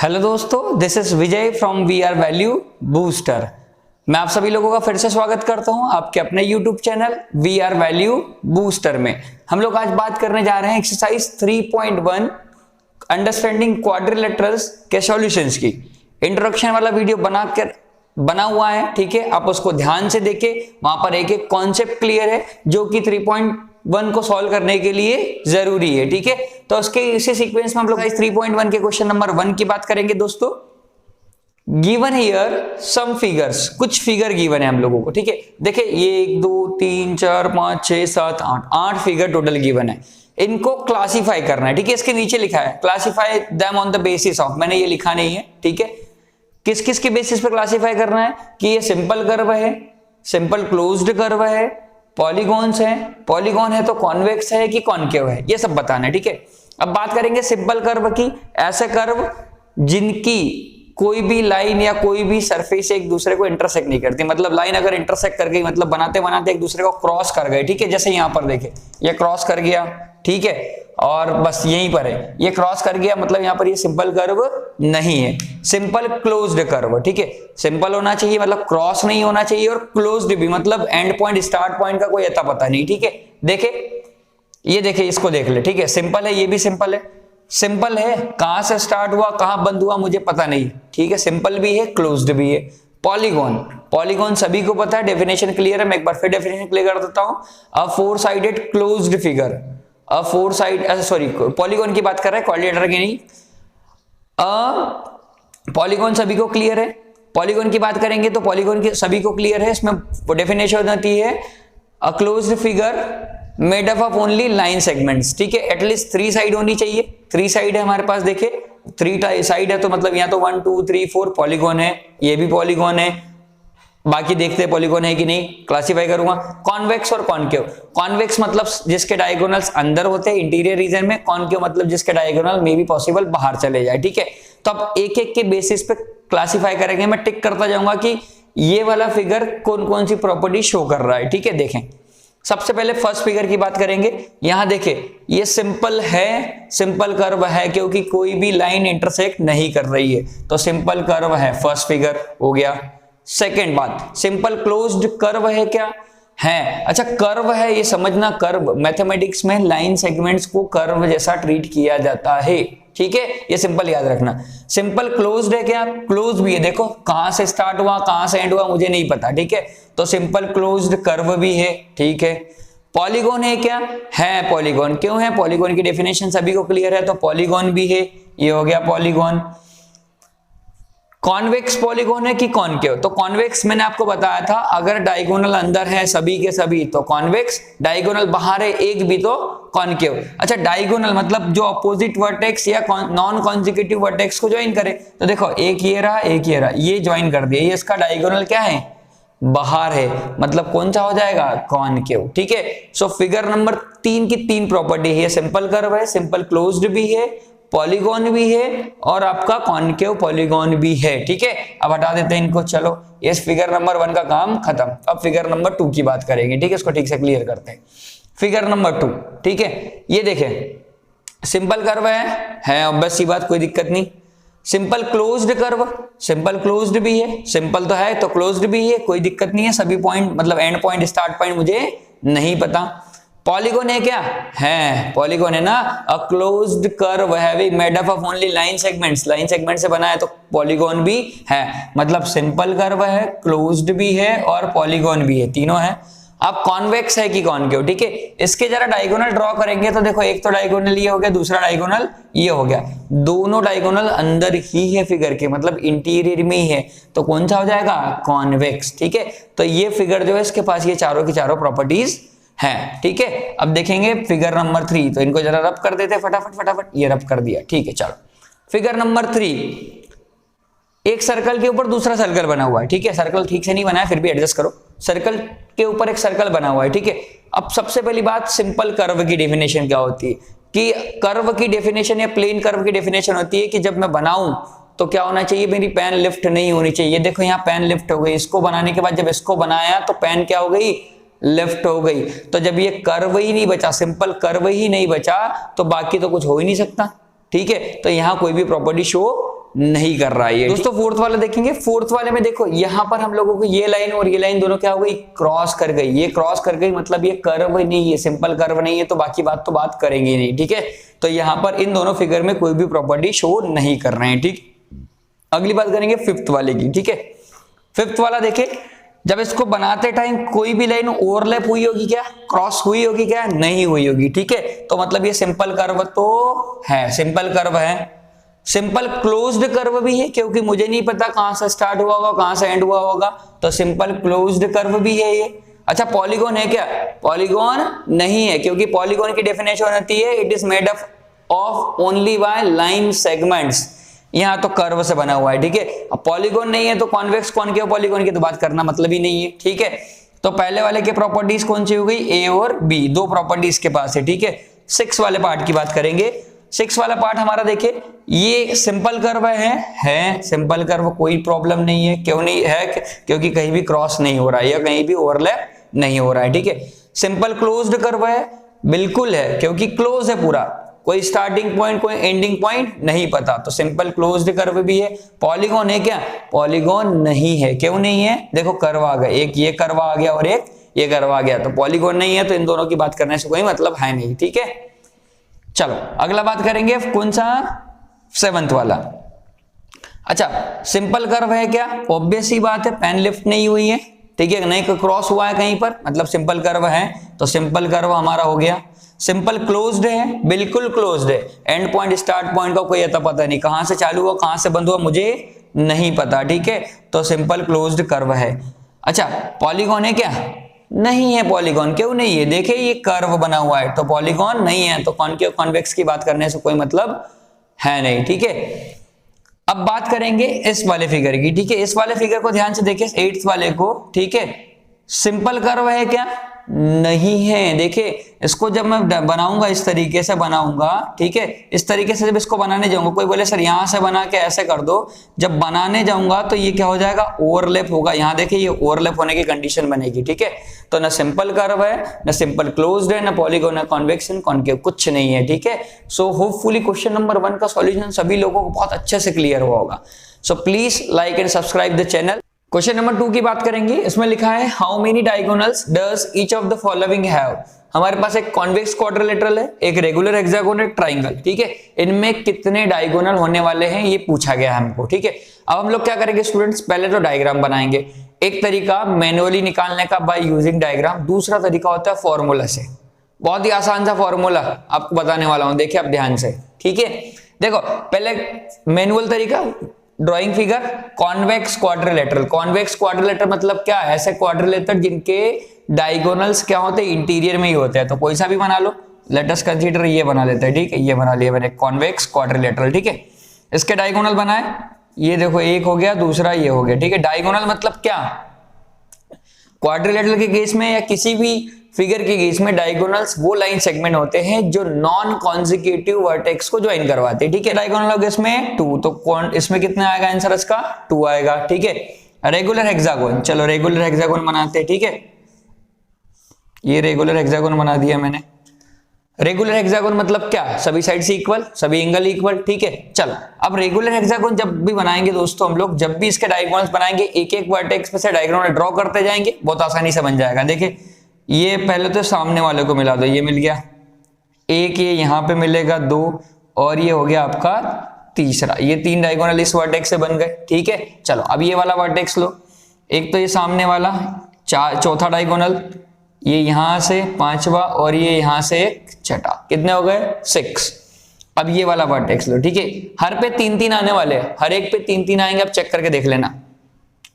Hello दोस्तों, this is Vijay from we are value booster. मैं आप सभी लोगों का फिर से स्वागत करता हूं आपके अपने YouTube channel we are value booster में। हम लोग आज बात करने जा रहे हैं एक्सरसाइज 3.1 अंडरस्टैंडिंग क्वाड्रिलेटरल्स के सॉल्यूशंस की। इंट्रोडक्शन वाला वीडियो बना हुआ है, ठीक है। आप उसको ध्यान से देखें, वहां पर एक एक कॉन्सेप्ट क्लियर है जो कि 3.1 को सॉल्व करने के लिए जरूरी है, ठीक है। तो उसके इसी सीक्वेंस में हम लोग 3.1 के क्वेश्चन नंबर 1 की बात करेंगे दोस्तों। गिवन हियर सम फिगर्स, कुछ फिगर गिवन है हम लोगों को, ठीक है। देखिए ये 1 2 3 4 5 6 7 8 फिगर टोटल गिवन है। इनको क्लासिफाई करना है, ठीक है। इसके नीचे लिखा है classify them on the basis of, मैंने ये लिखा नहीं है, ठीक है। किस किस के बेसिस पे क्लासिफाई करना है कि ये सिंपल कर्व है, सिंपल क्लोज्ड कर्व है, पॉलीगॉन्स है, पॉलीगॉन है तो कॉन्वेक्स है कि कॉनकेव है, ये सब बताना है, ठीक है। अब बात करेंगे सिंपल कर्व की। ऐसे कर्व जिनकी कोई भी लाइन या कोई भी सरफेस एक दूसरे को इंटरसेक्ट नहीं करती, मतलब लाइन अगर इंटरसेक्ट कर गई मतलब बनाते बनाते एक दूसरे को क्रॉस कर गए, ठीक है। जैसे यहां पर देखे ये क्रॉस कर गया, ठीक है, और बस यहीं पर है, ये क्रॉस कर गया, मतलब यहां पर ये सिंपल कर्व नहीं है, सिंपल क्लोज्ड कर्व, ठीक है। सिंपल होना चाहिए मतलब क्रॉस नहीं होना चाहिए, और क्लोज्ड भी मतलब एंड पॉइंट स्टार्ट पॉइंट का कोई अता पता नहीं, ठीक है। देखे ये देखे, इसको देख ले, ठीक है। सिंपल है, ये भी सिंपल है, सिंपल है, कहां से स्टार्ट हुआ कहां बंद हुआ मुझे पता नहीं, ठीक है। सिंपल भी है, क्लोज्ड भी है। पॉलीगॉन, पॉलीगॉन सभी को पता है, डेफिनेशन क्लियर है। मैं एक बार फिर डेफिनेशन क्लियर कर देता हूं। अ फोर साइडेड क्लोज्ड फिगर, अ फोर साइड, सॉरी पॉलीगॉन की बात कर रहे हैं, क्वाड्रिलेटरल की नहीं। पॉलीगॉन सभी को क्लियर है। पॉलीगॉन की बात करेंगे तो पॉलीगॉन की सभी को क्लियर है। इसमें डेफिनेशन होती है a closed figure made up of only line segments, ठीक है। एटलीस्ट 3 साइड होनी चाहिए। 3 साइड है हमारे पास, देखे 3 साइड है तो मतलब यहाँ तो 1 2 3 4 पॉलीगॉन है, ये भी पॉलीगॉन है। बाकी देखते हैं पॉलीगॉन है कि नहीं, क्लासिफाई करूंगा। कॉन्वेक्स और कॉनकेव, कॉन्वेक्स मतलब जिसके डायगोनल्स अंदर होते हैं इंटीरियर रीजन में, कॉनकेव मतलब जिसके डायगोनल मे भी पॉसिबल बाहर चले जाए, ठीक है। तो अब एक एक के बेसिस पे क्लासिफाई करेंगे। मैं टिक करता जाऊंगा कि ये वाला फिगर कौन कौन सी प्रॉपर्टी शो कर रहा है, ठीक है। देखें सबसे पहले फर्स्ट फिगर की बात करेंगे। यहां देखें ये सिंपल है, सिंपल कर्व है क्योंकि कोई भी लाइन इंटरसेक्ट नहीं कर रही है, तो सिंपल कर्व है, फर्स्ट फिगर हो गया। सेकेंड बात, सिंपल क्लोज्ड कर्व है क्या है। अच्छा कर्व है ये समझना, कर्व मैथमेटिक्स में लाइन सेगमेंट्स को कर्व जैसा ट्रीट किया जाता है, ठीक है। ये सिंपल याद रखना। सिंपल क्लोज्ड है क्या, क्लोज भी है। देखो कहां से स्टार्ट हुआ कहां से एंड हुआ मुझे नहीं पता, ठीक है, तो सिंपल क्लोज्ड कर्व भी है, ठीक है। पॉलीगॉन है क्या, है पॉलीगॉन। क्यों है, पॉलीगॉन की डेफिनेशन सभी को क्लियर है, तो पॉलीगॉन भी है, ये हो गया पॉलीगॉन। कॉन्वेक्स पॉलीगॉन है कि कॉनकेव, तो कॉन्वेक्स मैंने आपको बताया था अगर डायगोनल अंदर है सभी के सभी तो कॉन्वेक्स, डायगोनल बाहर है एक भी तो कॉनकेव। अच्छा डायगोनल मतलब जो अपोजिट वर्टेक्स या नॉन कॉन्जिक्यूटिव वर्टेक्स को ज्वाइन करे, तो देखो एक ये रहा एक ये रहा, ये ज्वाइन कर दिया, ये इसका डायगोनल क्या है, बाहर है, मतलब कौन सा हो जाएगा, कॉनकेव, ठीक है। सो फिगर नंबर 3 की 3 प्रॉपर्टी है, सिंपल कर्व है, सिंपल क्लोज्ड भी है, पॉलीगॉन भी है और आपका कॉनकेव पॉलीगॉन भी है, ठीक है। अब हटा देते हैं इनको, चलो इस फिगर नंबर 1 का काम खत्म। अब फिगर नंबर 2 की बात करेंगे, ठीक है, इसको ठीक से क्लियर करते हैं। फिगर नंबर 2, ठीक है, ये देखें सिंपल कर्व है ऑब्वियस सी बात, कोई दिक्कत नहीं। Simple closed curve, simple closed भी है, सिंपल तो है तो क्लोज्ड भी है, कोई दिक्कत नहीं है। सभी पॉइंट मतलब एंड पॉइंट स्टार्ट पॉइंट मुझे नहीं पता। पॉलीगॉन है क्या, है पॉलीगॉन है ना। A closed curve having made up of only line segments, line segment से बना है तो पॉलीगॉन भी है, मतलब सिंपल कर्व है, क्लोज्ड भी है और पॉलीगॉन भी है, तीनों है। अब कॉन्वेक्स है कि कॉनकेव, ठीक है। इसके जरा डायगोनल ड्रॉ करेंगे तो देखो एक तो डायगोनल ये हो गया, दूसरा डायगोनल ये हो गया, दोनों डायगोनल अंदर ही है फिगर के, मतलब इंटीरियर में ही है, तो कौन सा हो जाएगा, कॉन्वेक्स, ठीक है। तो ये फिगर जो है इसके पास ये चारों की चारों प्रॉपर्टीज है, ठीक है। अब देखेंगे फिगर नंबर 3, तो इनको जरा रब कर देते फटाफट फटाफट, ये रब कर दिया, ठीक है। चलो फिगर नंबर 3, एक सर्कल के ऊपर दूसरा सर्कल बना हुआ है, ठीक है। सर्कल ठीक से नहीं बना है फिर भी एडजस्ट करो, सर्कल के ऊपर एक सर्कल बना हुआ है, ठीक है। अब सबसे पहली बात सिंपल कर्व की डेफिनेशन क्या होती है कि कर्व की डेफिनेशन या प्लेन कर्व की डेफिनेशन होती है कि जब मैं बनाऊं तो क्या होना चाहिए, मेरी पेन लिफ्ट नहीं होनी चाहिए। देखो यहाँ पेन लिफ्ट हो गई, इसको बनाने के बाद जब इसको बनाया तो पेन क्या हो गई, लेफ्ट हो गई। तो जब ये कर्व ही नहीं बचा, सिंपल कर्व ही नहीं बचा, तो बाकी तो कुछ हो ही नहीं सकता, ठीक है। तो यहां कोई भी प्रॉपर्टी शो नहीं कर रहा है ये। दोस्तों फोर्थ वाला देखेंगे, फोर्थ वाले में देखो यहाँ पर हम लोगों को ये लाइन और ये लाइन दोनों क्या हो गई, क्रॉस कर गई। ये क्रॉस कर गई मतलब ये कर्व नहीं है, सिंपल कर्व नहीं है, तो बाकी बात तो बात करेंगे नहीं, ठीक है। तो यहाँ पर इन दोनों फिगर में कोई भी प्रॉपर्टी शो नहीं कर रहे हैं, ठीक। अगली बात करेंगे फिफ्थ वाले की, ठीक है। फिफ्थ वाला देखे, जब इसको बनाते टाइम कोई भी लाइन ओवरलैप हुई होगी क्या, क्रॉस हुई होगी क्या, नहीं हुई होगी, ठीक है। तो मतलब ये सिंपल कर्व तो है, सिंपल कर्व है। सिंपल क्लोज्ड कर्व भी है, क्योंकि मुझे नहीं पता कहां से स्टार्ट हुआ होगा कहां से एंड हुआ होगा, तो सिंपल क्लोज्ड कर्व भी है ये। अच्छा पॉलीगॉन है क्या, पॉलीगॉन नहीं है, क्योंकि पॉलीगॉन की डेफिनेशन होती है it is made up of only by line segments. यहाँ तो कर्व से बना हुआ है, ठीक है। अब पॉलीगॉन नहीं है तो कॉन्वेक्स कॉनकेव पॉलीगॉन की तो बात करना मतलब ही नहीं है, ठीक है। तो पहले वाले के प्रॉपर्टीज कौन सी हो गई, ए और बी, दो प्रॉपर्टीज के पास है, ठीक है। 6 वाले पार्ट की बात करेंगे। 6 वाला पार्ट हमारा देखिए, ये सिंपल कर्व है सिंपल कर्व, कोई प्रॉब्लम नहीं है। क्यों नहीं है, क्योंकि कहीं भी क्रॉस नहीं हो रहा है या कहीं भी ओवरलैप नहीं हो रहा है, ठीक है। सिंपल क्लोज्ड कर्व है, बिल्कुल है, क्योंकि क्लोज है पूरा, कोई स्टार्टिंग पॉइंट कोई एंडिंग पॉइंट नहीं पता, तो सिंपल क्लोज्ड कर्व भी है। पॉलीगॉन है क्या, पॉलीगॉन नहीं है। क्यों नहीं है, देखो कर्व आ गया, एक ये कर्व आ गया और एक ये कर्व आ गया, तो पॉलीगॉन नहीं है, तो इन दोनों की बात करने से कोई मतलब है नहीं, ठीक है। चलो अगला बात करेंगे, कौन सा, 7th वाला। अच्छा सिंपल कर्व है क्या, ऑब्वियस ही बात है, पेन लिफ्ट नहीं हुई है, ठीक है, नहीं क्रॉस हुआ है कहीं पर, मतलब सिंपल कर्व है, तो सिंपल कर्व हमारा हो गया। सिंपल क्लोज्ड है, बिल्कुल क्लोज्ड है, एंड पॉइंट स्टार्ट पॉइंट का कोई अता पता नहीं, कहां से चालू हुआ कहां से बंद हुआ मुझे नहीं पता, ठीक है, तो सिंपल क्लोज्ड कर्व है। अच्छा पॉलीगॉन है क्या, नहीं है पॉलीगॉन। क्यों नहीं है, देखिए ये कर्व बना हुआ है, तो पॉलीगॉन नहीं है, तो कॉनकेव कॉन्वेक्स की बात करने से कोई मतलब है नहीं, ठीक है। अब बात करेंगे इस वाले फिगर की, ठीक है। इस वाले फिगर को ध्यान से देखिए, 8th वाले को, ठीक है। सिंपल कर्व है क्या, नहीं है। देखिए इसको जब मैं बनाऊंगा इस तरीके से बनाऊंगा, ठीक है, इस तरीके से जब इसको बनाने जाऊंगा, कोई बोले सर यहां से बना के ऐसे कर दो, जब बनाने जाऊंगा तो ये क्या हो जाएगा, ओवरलैप होगा। यहाँ देखिए ये ओवरलैप होने की कंडीशन बनेगी, ठीक है। तो ना सिंपल कर्व है, ना सिंपल क्लोज्ड है, ना पॉलीगॉन, ना कॉन्वेक्स एंड कॉनकेव, कुछ नहीं है, ठीक है। सो होपफुली क्वेश्चन नंबर 1 का सॉल्यूशन सभी लोगों को बहुत अच्छे से क्लियर हुआ होगा। So please like and subscribe the channel. Question number 2 की बात करेंगे, इसमें लिखा है how many diagonals does each of the following have. हमारे पास एक कॉन्वेक्स क्वाड्रिलेटरल है, एक रेगुलर हेक्सागोन, एक ट्राइंगल, ठीक है। इनमें कितने डायगोनल होने वाले हैं ये पूछा गया हमको, ठीक है। अब हम लोग क्या करेंगे स्टूडेंट्स, पहले तो डायग्राम बनाएंगे। एक तरीका मैनुअली निकालने का बाय यूजिंग डायग्राम, दूसरा तरीका होता है फॉर्मूला से। बहुत ही आसान सा फॉर्मूला आपको बताने वाला हूं, देखिए आप ध्यान से, ठीक है। देखो पहले मैनुअल तरीका, drawing figure, convex quadrilateral. Convex quadrilateral मतलब क्या है, ऐसे क्वाड्रिलेटरल जिनके डायगोनल्स क्या होते हैं, इंटीरियर में ही होते हैं। तो कोई सा भी बना लो, लेट अस कंसीडर ये बना लेते हैं, ठीक है, ये बना लिया मैंने कॉन्वेक्स क्वाड्रिलेटरल, ठीक है। इसके डायगोनल बनाए, ये देखो एक हो गया, दूसरा ये हो गया, ठीक है। डायगोनल मतलब क्या, क्वाड्रिलेटरल के केस में या किसी भी फिगर के केस में डायगोनल्स वो लाइन सेगमेंट होते हैं जो नॉन कॉन्जिक्यूटिव वर्टेक्स को ज्वाइन करवाते हैं, ठीक है। डायगोनल होगा इसमें 2, तो इसमें कितना आएगा आंसर इसका, 2 आएगा, ठीक है। रेगुलर हेक्सागोन, चलो रेगुलर हेक्सागोन बनाते हैं, ठीक है। ये रेगुलर हेक्सागोन बना दिया मैंने। रेगुलर हेक्सागोन मतलब क्या, सभी साइड से इक्वल, सभी एंगल इक्वल, ठीक है। चलो अब रेगुलर हेक्सागोन जब भी बनाएंगे दोस्तों हम लोग, जब भी इसके डायगोनल्स बनाएंगे, एक एक वर्टेक्स पे से डायगोनल ड्रॉ करते जाएंगे, बहुत आसानी से बन जाएगा। देखिए ये पहले तो सामने वाले को मिला दो, ये मिल गया एक, ये यहां पे मिलेगा 2, और ये हो गया आपका तीसरा, ये 3 डायगोनल इस वर्टेक्स से बन गए, ठीक है। चलो अब ये वाला वर्टेक्स लो, एक तो ये सामने वाला चौथा डायगोनल, ये यहां से 5वां, और ये यहां से एक छठा, कितने हो गए 6। अब ये वाला वर्टेक्स लो, ठीक है। हर पे 3-3 आने वाले हैं, हर एक पे 3-3 आएंगे, अब चेक करके देख लेना।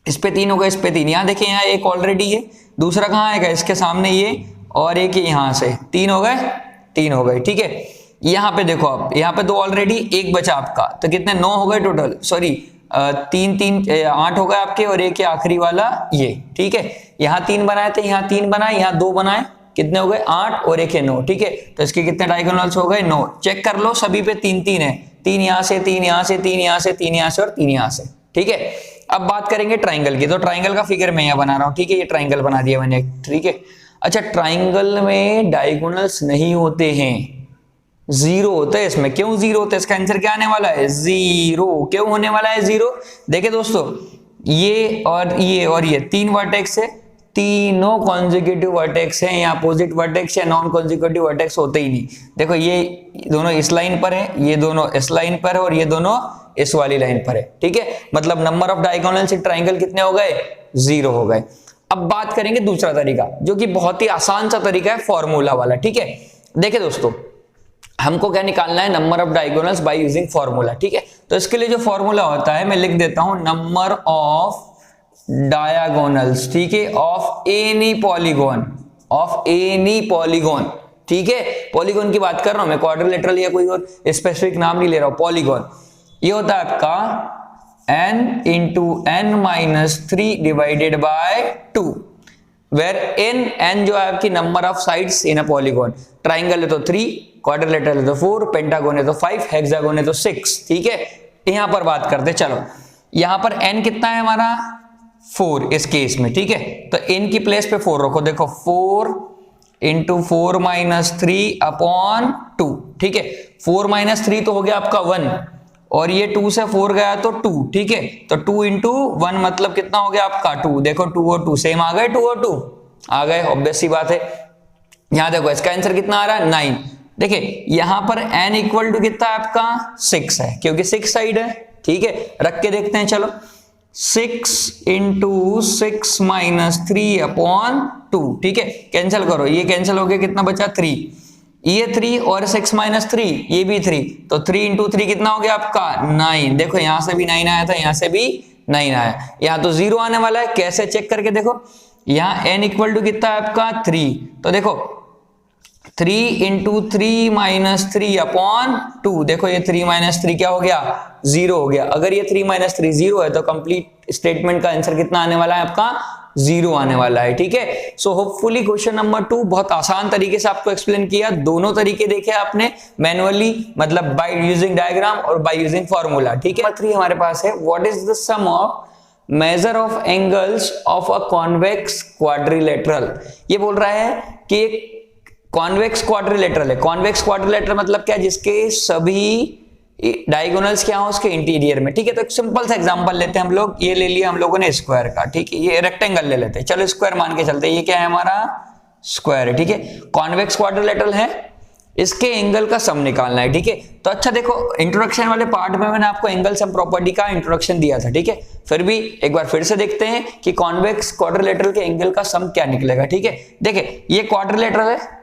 इस पे 3 होगा, इस पे 3, यहाँ देखिए यहाँ एक ऑलरेडी है, दूसरा कहाँ आएगा, इसके सामने ये, और एक यहाँ से, 3 हो गए, 3 हो गए, ठीक है। यहाँ पे देखो आप, यहाँ पे 2 ऑलरेडी, एक बचा आपका, तो कितने 9 हो गए टोटल, सॉरी 8 हो गए आपके, और एक आखिरी वाला ये, ठीक है। यहाँ 3 बनाए थे, यहाँ 3 बनाए, यहाँ 2 बनाए, कितने हो गए 8, और एक है 9, ठीक है। तो इसके कितने डायगोनल्स हो गए 9, चेक कर लो, सभी पे 3-3 है, 3 यहाँ से, 3 यहाँ से, 3 यहाँ से, 3 यहाँ से, और 3 यहाँ से, ठीक है। अब बात करेंगे ट्राइंगल की, तो ट्राइंगल का फिगर मैं यहाँ बना रहा हूँ, ठीक है। ये ट्राइंगल बना दिया मैंने, ठीक है। अच्छा ट्राइंगल में डायगोनल्स नहीं होते हैं, जीरो होता है इसमें। क्यों जीरो होता है? इसका आंसर क्या आने वाला है? जीरो। क्यों होने वाला है जीरो? देखिए दोस्तों, ये और ये तीन वर्टेक्स है, तीनों कॉन्जिक्यूटिव वर्टेक्स हैं, या अपोजिट वर्टेक्स या नॉन कॉन्जिक्यूटिव वर्टेक्स होते ही नहीं। देखो ये दोनों इस लाइन पर है, ये दोनों इस लाइन पर है, और ये दोनों इस वाली लाइन पर है। ठीक है, मतलब number of diagonals in triangle कितने हो गए? जीरो हो गए। अब बात करेंगे दूसरा तरीका, जो कि बहुत ही आसान सा तरीका है, फॉर्मूला वाला। ठीक है, देखिए दोस्तों, हमको क्या निकालना है? Number of diagonals bye using formula. ठीक है, तो इसके लिए जो फॉर्मूला होता है मैं लिख देता हूं, नंबर ऑफ डायगोनल्स, ठीक है, of any polygon, of any polygon. ठीक है, पॉलीगॉन की बात कर रहा हूं मैं, क्वाड्रिलेटरल या कोई और स्पेसिफिक नाम नहीं ले रहा हूं, पॉलीगॉन। ये होता है आपका n into n minus 3 divided by 2, where n जो है आपकी number of sides in a polygon. Triangle है तो 3, क्वाड्रिलेटरल है तो 4, पेंटागोन है तो 5, हेक्सागोन है तो 6। ठीक है, यहां पर बात करते, चलो यहां पर n कितना है हमारा? 4 इस केस में। ठीक है, तो n की प्लेस पे 4 रखो, देखो 4 इंटू 4 माइनस 3 अपॉन 2। ठीक है, 4 माइनस 3 तो हो गया आपका 1, और ये 2 से 4 गया तो 2। ठीक है, तो 2 इंटू 1 मतलब कितना हो गया आपका? 2। देखो 2 और 2 सेम आ गए, 2 और 2 आ गए, ऑब्वियस सी बात है। यहां देखो इसका आंसर कितना आ रहा है? 9। देखिए यहां पर n इक्वल टू कितना है आपका? 6 है, क्योंकि 6 साइड है। ठीक है, रख के देखते हैं, चलो 6 इंटू 6 माइनस 3 अपॉन 2। ठीक है, कैंसिल करो, ये कैंसिल हो गया, कितना बचा? 3। ये 3 और 6 माइनस 3, ये भी 3, तो 3 इंटू 3 कितना हो गया आपका? 9। देखो यहां से भी 9 आया था, यहां से भी 9 आया, यहां तो 0 आने वाला है। कैसे चेक करके देखो, यहां n इक्वल टू कितना है आपका? 3, तो देखो 3 इंटू 3 माइनस 3 अपॉन 2, देखो ये 3 माइनस 3 क्या हो गया? 0 हो गया। अगर ये 3 माइनस 3 0 है तो कंप्लीट स्टेटमेंट का आंसर कितना आने वाला है आपका? 0 आने वाला है। ठीक है, सो होपफुली क्वेश्चन नंबर 2 बहुत आसान तरीके से आपको एक्सप्लेन किया। दोनों तरीके देखे आपने, मैनुअली मतलब बाय यूजिंग डायग्राम और बाय यूजिंग फॉर्मूला। ठीक है, नंबर 3 हमारे पास है, what is the sum of measure of angles of a convex quadrilateral. ये बोल रहा है कि एक कॉन्वेक्स क्वाड्रिलेटरल है। कॉन्वेक्स क्वाड्रिलेटरल मतलब क्या? जिसके सभी डायगोनल्स क्या हो उसके इंटीरियर में। ठीक है, तो एक सिंपल सा एग्जांपल लेते हैं हम लोग। ये ले लिया हम लोगों ने स्क्वायर का। ठीक है, ये रेक्टेंगल ले लेते हैं, चलो स्क्वायर मान के चलते हैं। ये क्या है हमारा? स्क्वायर है। ठीक है, कॉन्वेक्स क्वाड्रिलेटरल है, इसके एंगल का सम निकालना है। ठीक है, तो अच्छा देखो, इंट्रोडक्शन वाले पार्ट में मैंने आपको एंगल सम प्रॉपर्टी का इंट्रोडक्शन दिया था। ठीक है, फिर भी एक बार फिर से देखते हैं कि कॉन्वेक्स क्वाड्रिलेटरल के एंगल का सम क्या निकलेगा। ठीक है, देखिए ये क्वाड्रिलेटरल है,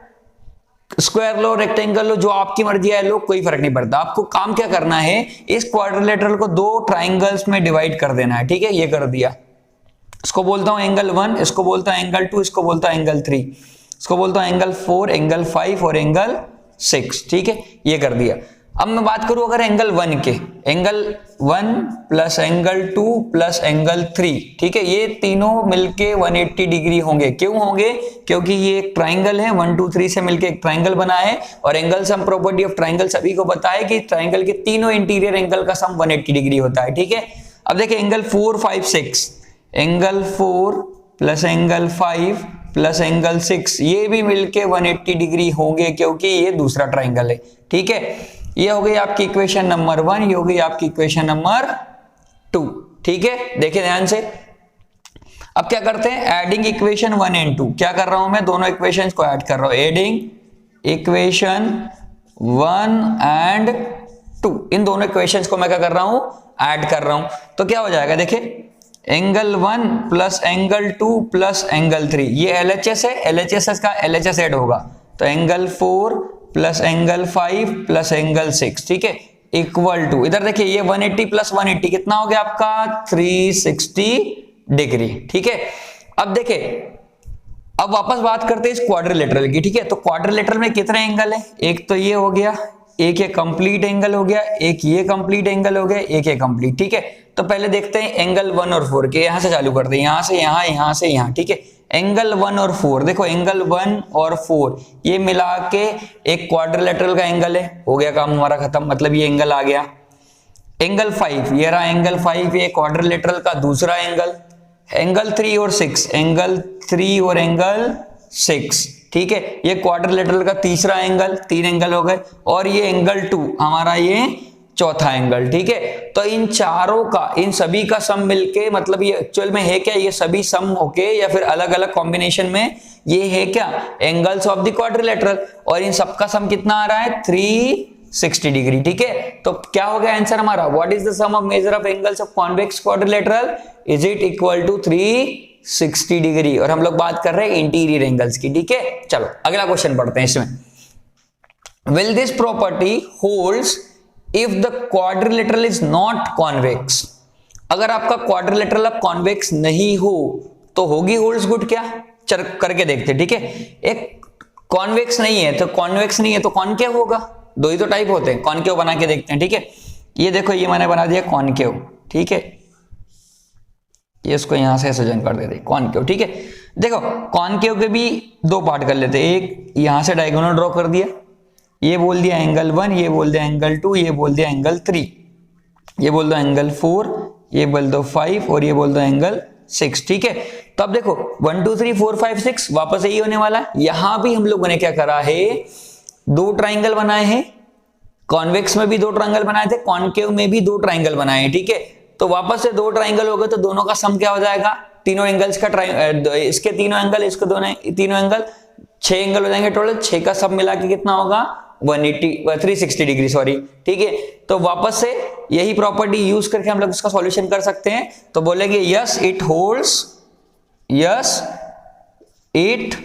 स्क्वायर लो रेक्टेंगल लो, जो आपकी मर्जी है लो, कोई फर्क नहीं पड़ता। आपको काम क्या करना है? इस क्वाड्रिलेटरल को 2 ट्राइंगल्स में डिवाइड कर देना है। ठीक है, ये कर दिया, इसको बोलता हूं एंगल 1, इसको बोलता हूं एंगल 2, इसको बोलता हूं एंगल 3, इसको बोलता हूं एंगल 4, एंगल 5 और एंगल 6। ठीक है, ये कर दिया। अब मैं बात करूं अगर एंगल 1 के, angle 1 plus angle 2 plus angle 3, ठीक है, ये तीनों मिलके 180 डिग्री होंगे। क्यों होंगे? क्योंकि ये एक ट्राइंगल है, 1 2 3 से मिलके एक ट्राइंगल बना है, और angle sum property of triangle सभी को पता है कि ट्राइंगल के तीनों इंटीरियर एंगल का सम 180 डिग्री होता है। ठीक है, अब देखिए angle 4 5 6, angle 4 plus angle 5 plus angle 6, ये भी मिलके 180 डिग्री होंगे, क्योंकि ये दूसरा ट्राइंगल है। ठीक है, ये हो गई आपकी इक्वेशन नंबर 1, ये हो गई आपकी इक्वेशन नंबर 2। ठीक है, देखिए ध्यान से। अब क्या करते हैं? Adding equation 1 and 2। क्या कर रहा हूं मैं? दोनों इक्वेशंस को ऐड कर रहा हूं। एडिंग इक्वेशन 1 एंड 2, इन दोनों इक्वेशंस को मैं क्या कर रहा हूं? ऐड कर रहा हूं। तो क्या हो जाएगा? देखिए angle 1 plus angle 2 plus angle 3, ये LHS है, LHS का LHS ऐड होगा, तो angle 4 plus angle 5 plus angle 6, ठीक है, इक्वल टू, इधर देखिए ये 180 प्लस 180 कितना हो गया आपका? 360 डिग्री। ठीक है, अब देखिए, अब वापस बात करते हैं इस क्वाड्रिलेटरल की। ठीक है, तो क्वाड्रिलेटरल में कितने एंगल है? एक तो ये हो गया, एक ये कंप्लीट एंगल हो गया, एक ये कंप्लीट एंगल हो गया, एक ये कंप्लीट। ठीक है, तो पहले देखते हैं एंगल 1 और 4 के, यहां से चालू करते हैं, यहां से यहां, यहां से यहां। ठीक है, एंगल 1 और 4, देखो एंगल 1 और 4 ये मिला के एक क्वाड्रिलेटरल का एंगल है, हो गया काम हमारा खत्म, मतलब ये एंगल आ गया। एंगल 5, ये रहा एंगल 5, ये क्वाड्रिलेटरल का दूसरा एंगल। एंगल 3 और 6, एंगल 3 और एंगल 6, ठीक है, ये क्वाड्रिलेटरल का तीसरा एंगल, 3 एंगल हो गए, और ये एंगल 2 हमारा ये चौथा एंगल, ठीक है। तो इन चारों का, इन सभी का सम मिलके, मतलब ये एक्चुअल में है क्या, ये सभी सम होके या फिर अलग अलग कॉम्बिनेशन में ये है क्या, एंगल्स ऑफ द क्वाड्रिलेटरल, और इन सबका सम कितना आ रहा है 360 डिग्री, ठीक है। तो क्या हो गया आंसर हमारा, what is the sum of measure of angles of convex quadrilateral, is it equal to 360 degree. और हम लोग बात कर रहे हैं इंटीरियर एंगल्स की, ठीक है। चलो अगला क्वेश्चन पढ़ते हैं इसमें, will this property holds if the quadrilateral is not convex. अगर आपका क्वाड्रिलेटरल अब कॉन्वेक्स नहीं हो तो होगी होल्ड्स गुड क्या, चल करके देखते, ठीक है। एक कॉन्वेक्स नहीं है तो कॉन्वेक्स नहीं है तो कॉनकेव होगा, दो ही तो टाइप होते हैं, कॉनकेव बना के देखते हैं, ठीक है। ये देखो ये मैंने बना दिया कॉनकेव, ठीक है, ये इसको यहां से सजन कर देते कॉनकेव, ठीक है। देखो कॉनकेव के भी दो पार्ट कर लेते, एक यहां से डायगोनल ड्रॉ कर दिया, ये बोल दिया एंगल 1, ये बोल दिया एंगल 2, ये बोल दिया एंगल 3, ये बोल दो एंगल 4, ये बोल दो 5 और ये बोल दो एंगल 6, ठीक है। तो अब देखो 1 2 3 4 5 6 वापस यही होने वाला है। यहां भी हम लोगों ने क्या करा है, दो ट्राइंगल बनाए हैं, कॉन्वेक्स में भी दो ट्राइंगल बनाए थे, कॉनकेव में भी दो ट्राइंगल बनाए हैं, ठीक है। तो वापस से दो ट्राइंगल हो गए तो दोनों का सम क्या हो जाएगा, तीनों एंगल्स का इसके तीनों एंगल, इसके दोनों तीनों एंगल, 6 एंगल हो जाएंगे टोटल, 6 का सब मिला के कितना होगा 360 डिग्री, सॉरी, ठीक है। तो वापस से यही प्रॉपर्टी यूज करके हम लोग इसका सॉल्यूशन कर सकते हैं। तो बोलेंगे yes it holds, yes it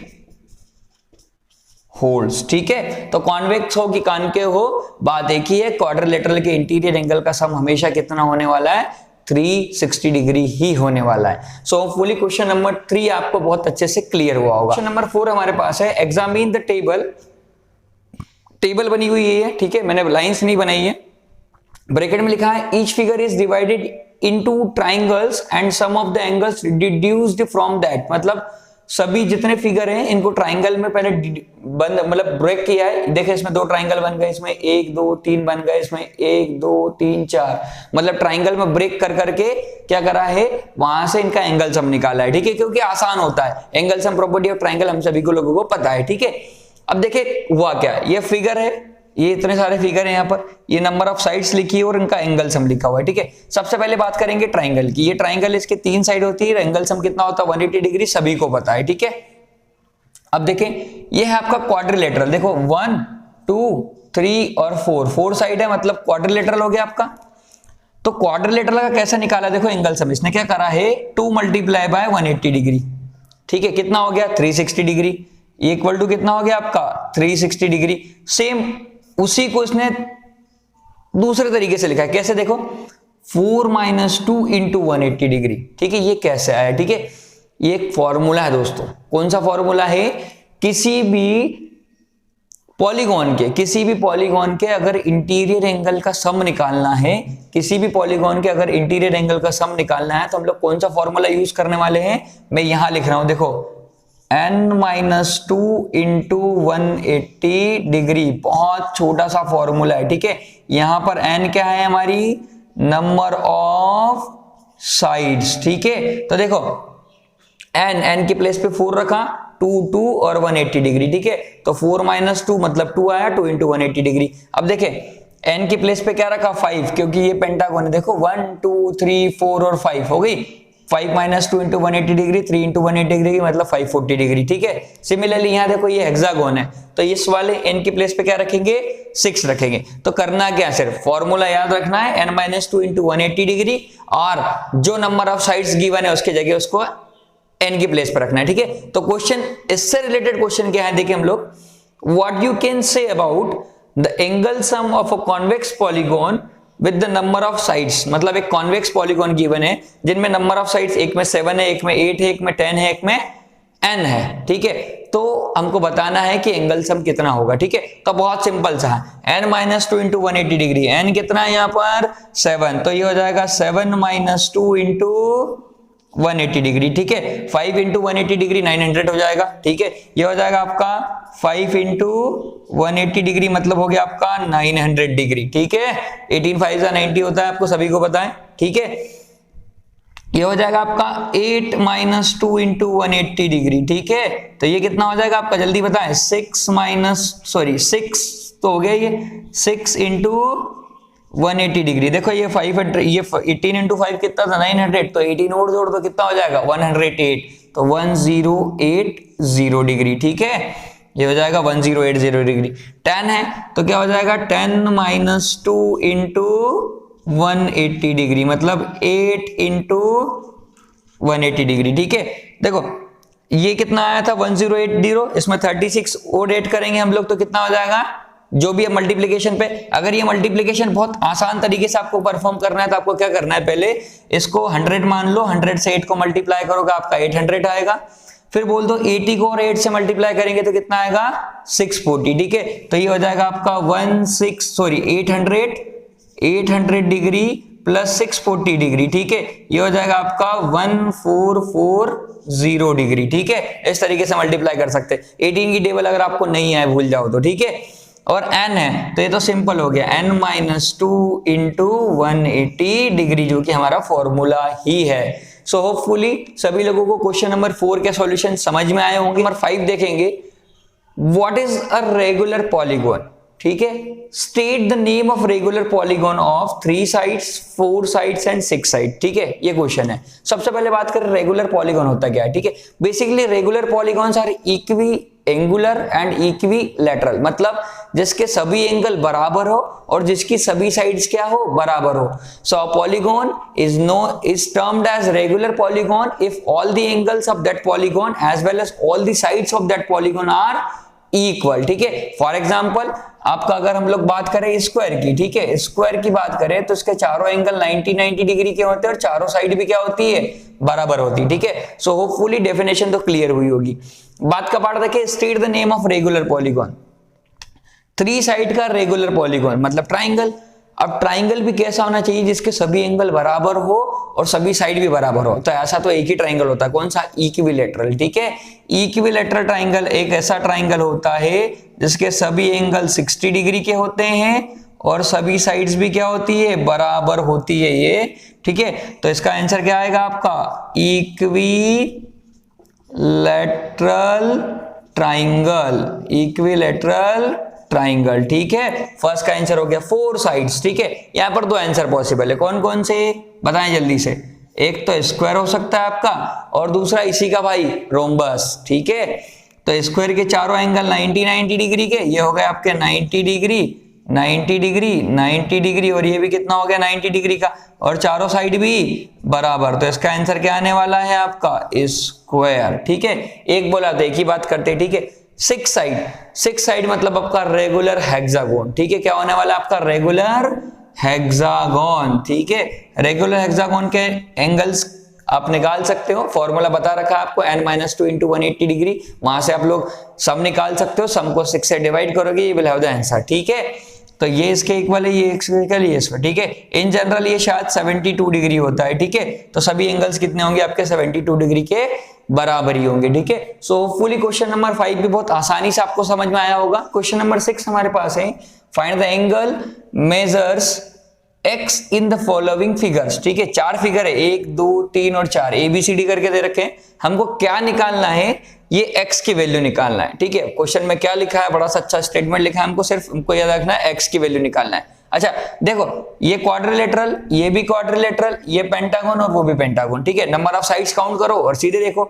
holds, ठीक है। तो कॉन्वेक्स हो कि कॉनकेव हो, बात एक ही है, क्वाड्रिलेटरल के इंटीरियर एंगल का सम हमेशा कितना होने वाला है, 360 डिग्री ही होने वाला है। सो होपफुली क्वेश्चन नंबर 3 आपको बहुत अच्छे से क्लियर हुआ होगा। क्वेश्चन नंबर 4 हमारे पास है, एग्जामिन द टेबल, टेबल बनी हुई है, ठीक है, मैंने लाइंस नहीं बनाई है, ब्रैकेट में लिखा है each figure is divided into triangles and sum of the angles deduced from that. मतलब सभी जितने फिगर हैं इनको ट्राइंगल में पहले बंद, मतलब ब्रेक किया है। देखिए इसमें दो ट्राइंगल बन गए, इसमें 1 2 3 बन गए, इसमें 1 2 3 4, मतलब ट्राइंगल में ब्रेक कर करके क्या करा है, वहां से इनका एंगल सम निकाला है, ठीक है, क्योंकि आसान होता है, angle sum property of triangle हम सभी को लोगों को पता है, ठीक है। अब देखिए हुआ क्या, ये फिगर है, ये इतने सारे फिगर हैं यहाँ पर, ये नंबर ऑफ साइड्स लिखी है और इनका एंगल सम लिखा हुआ है, ठीक है। सबसे पहले बात करेंगे ट्राइंगल की, ये ट्राइंगल इसके 3 साइड होती है, एंगल सम कितना होता है 180 डिग्री, सभी को पता है, ठीक है। अब देखें ये है आपका क्वाड्रिलेटरल, देखो 1 2 3 और 4 साइड है, मतलब क्वाड्रिलेटरल हो गया आपका। तो क्वाड्रिलेटरल का कैसे निकाला, देखो एंगल सम इसने क्या करा है 2 मल्टीप्लाई बाय 180 डिग्री, ठीक है, कितना हो गया 360 डिग्री, इक्वल टू कितना हो गया आपका 360 डिग्री। सेम उसी को इसने दूसरे तरीके से लिखा है, कैसे देखो 4 - 2 × 180 डिग्री, ठीक है, ये कैसे आया, ठीक है। ये एक फॉर्मूला है दोस्तों, कौन सा फॉर्मूला है, किसी भी पॉलीगॉन के अगर इंटीरियर एंगल का सम निकालना है, किसी भी पॉलीगॉन के अगर इंटीरियर एंगल का सम निकालना है तो हम लोग कौन सा फॉर्मूला यूज करने वाले हैं, मैं यहां लिख रहा हूं, देखो n - 2 × 180 डिग्री, बहुत छोटा सा फॉर्मूला है, ठीक है। यहां पर n क्या है हमारी, नंबर ऑफ साइड्स, ठीक है। तो देखो n की प्लेस पे 4 रखा, 2 2 और 180 डिग्री, ठीक है। तो 4 - 2 मतलब 2 आया, 2 × 180 डिग्री। अब देखे n की प्लेस पे क्या रखा 5, क्योंकि ये पेंटागन है, देखो 1 2 3 4 और 5 हो गई, 5 - 2 × 180 डिग्री, 3 × 180 डिग्री मतलब 540 डिग्री, ठीक है। सिमिलरली यहाँ देखो ये हेक्सागोन है, तो इस वाले n की प्लेस पे क्या रखेंगे 6 रखेंगे। तो करना क्या, सिर्फ फॉर्मूला याद रखना है, n - 2 × 180 डिग्री, और जो नंबर ऑफ साइड्स गिवन है उसके जगह उसको n की प्लेस पर रखना है, ठीक है। तो क्वेश्चन, इससे रिलेटेड क्वेश्चन क्या है देखिए हम लोग, what you can say about the angle sum of a convex polygon with the number of sides. मतलब एक कॉन्वेक्स पॉलीगॉन गिवन है जिनमें नंबर ऑफ साइड्स एक में 7 है, एक में 8 है, एक में 10 है, एक में n है, ठीक है। तो हमको बताना है कि एंगल सम कितना होगा, ठीक है। तो बहुत सिंपल सा है, n - 2 × 180 डिग्री, n कितना है यहाँ पर 7, तो ये हो जाएगा 7 - 2 × 180 डिग्री, ठीक है। 5 × 180 डिग्री 900 हो जाएगा, ठीक है। ये हो जाएगा आपका 5 × 180 डिग्री मतलब हो गया आपका 900 डिग्री, ठीक है। 18 5 90 होता है, आपको सभी को पता है, ठीक है। ये हो जाएगा आपका 8 माइनस 2 इंटू 180 डिग्री, ठीक है। तो ये कितना हो जाएगा आपका, जल्दी बताएं। 6 तो हो गया ये 6 इंटू 180 डिग्री। देखो ये 500, ये 18 इंटू 5 कितना था, 900। तो 18 और जोड़ तो कितना हो जाएगा 108, तो 1080 डिग्री, ठीक है। ये हो जाएगा 1080 डिग्री। 10 है तो क्या हो जाएगा 10 माइनस 2 इंटू 180 डिग्री, मतलब 8 इंटू 180 डिग्री, ठीक है। देखो ये कितना आया था 1080, इसमें 36 और ऐड करेंगे हम लोग तो कितना हो जाएगा, जो भी है मल्टीप्लीकेशन पे। अगर ये मल्टीप्लीकेशन बहुत आसान तरीके से आपको परफॉर्म करना है तो आपको क्या करना है, पहले इसको 100 मान लो, 100 से 8 को मल्टीप्लाई करोगे आपका 800 आएगा। फिर बोल दो 80 को और 8 से मल्टीप्लाई करेंगे तो कितना आएगा 640, ठीक है। तो ये हो जाएगा आपका 800 डिग्री प्लस 640 डिग्री, ठीक है। ये हो जाएगा आपका 1440 डिग्री, ठीक है। इस तरीके से मल्टीप्लाई कर सकते हैं। 18 की टेबल अगर आपको नहीं आए भूल जाओ तो, ठीक है। और n है तो ये तो सिंपल हो गया, n माइनस 2 इंटू 180 डिग्री, जो कि हमारा फॉर्मूला ही है। सो होपफुली सभी लोगों को क्वेश्चन नंबर 4 के सॉल्यूशन समझ में आए होंगे। नंबर 5 देखेंगे, what is a regular polygon, ठीक है। State the name of regular polygon of 3 sides 4 sides and 6 side, ठीक है। ये क्वेश्चन है। सबसे पहले बात करें रेगुलर पॉलीगॉन होता क्या है, ठीक है। Basically regular polygons are equiangular and equilateral, मतलब जिसके सभी एंगल बराबर हो और जिसकी सभी साइड्स क्या हो, बराबर हो। So a polygon is termed as regular polygon if all the angles of that polygon as well as all the sides of that polygon are equal, ठीक है। फॉर एग्जाम्पल आपका अगर हम लोग बात करें स्क्वायर की, ठीक है, स्क्वायर की बात करें तो इसके चारों एंगल 90 डिग्री के होते हैं और चारों साइड भी क्या होती है, बराबर होती है, ठीक है। सो होपफुली डेफिनेशन तो क्लियर हुई होगी। बात का पार्ट देखिए, state the name of regular polygon. 3 side का रेगुलर पॉलीगॉन मतलब ट्राइंगल। अब ट्राइंगल भी कैसा होना चाहिए, जिसके सभी एंगल बराबर हो और सभी साइड भी बराबर हो। तो ऐसा तो एक ही ट्राइंगल होता है, कौन सा, इक्विलैटरल, ठीक है। इक्विलैटरल ट्राइंगल एक ऐसा ट्राइंगल होता है जिसके सभी एंगल 60 डिग्री के होते हैं और सभी साइड्स भी क्या होती है, बराबर होती है ये, ठीक है। तो इसका आंसर क्या आएगा आपका, इक्विलैटरल ट्राइंगल, ठीक है। फर्स्ट का आंसर हो गया 4 साइड्स, ठीक है। यहां पर 2 आंसर पॉसिबल है, कौन कौन से बताएं जल्दी से। एक तो स्क्वायर हो सकता है आपका और दूसरा इसी का भाई रोम्बस, ठीक है। तो स्क्वायर के चारों एंगल 90 डिग्री के, ये हो गए आपके 90 डिग्री और ये भी कितना हो गया 90 डिग्री का, और चारों साइड भी बराबर। तो इसका आंसर क्या आने वाला है आपका, स्क्वायर, ठीक है। एक बोला तो एक ही बात करते, ठीक है। 6 साइड मतलब आपका रेगुलर हेक्सागोन, ठीक है। क्या होने वाला आपका, रेगुलर हेक्सागोन, ठीक है। रेगुलर हेक्सागोन के एंगल्स आप निकाल सकते हो, फॉर्मूला बता रखा है आपको, n-2 इंटू 180 डिग्री। वहां से आप लोग सम निकाल सकते हो, सम को 6 से डिवाइड करोगे, ये विल हैव द आंसर, ठीक है। तो ये इसके इक्वल है, ये इसके इक्वल, ये इसका, ठीक है। इन जनरल ये शायद 72 डिग्री होता है, ठीक है। तो सभी एंगल्स कितने होंगे आपके, 72 डिग्री के बराबर ही होंगे, ठीक है। सो होपफुली क्वेश्चन नंबर 5 भी बहुत आसानी से आपको समझ में आया होगा। क्वेश्चन नंबर 6 हमारे पास है, find the angle measures x in the following figures, ठीक है। 4 फिगर है, 1 2 3 और 4, ABCD करके दे रखे हैं। हमको क्या निकालना है, ये x की वैल्यू निकालना है, ठीक है। क्वेश्चन में क्या लिखा है, बड़ा सा अच्छा स्टेटमेंट लिखा है, हमको सिर्फ हमको याद रखना है x की वैल्यू निकालना है। अच्छा देखो, ये क्वाड्रिलेटरल, ये भी क्वाड्रिलेटरल, ये पेंटागन और वो भी पेंटागन, ठीक है। नंबर ऑफ साइड्स काउंट करो और सीधे देखो।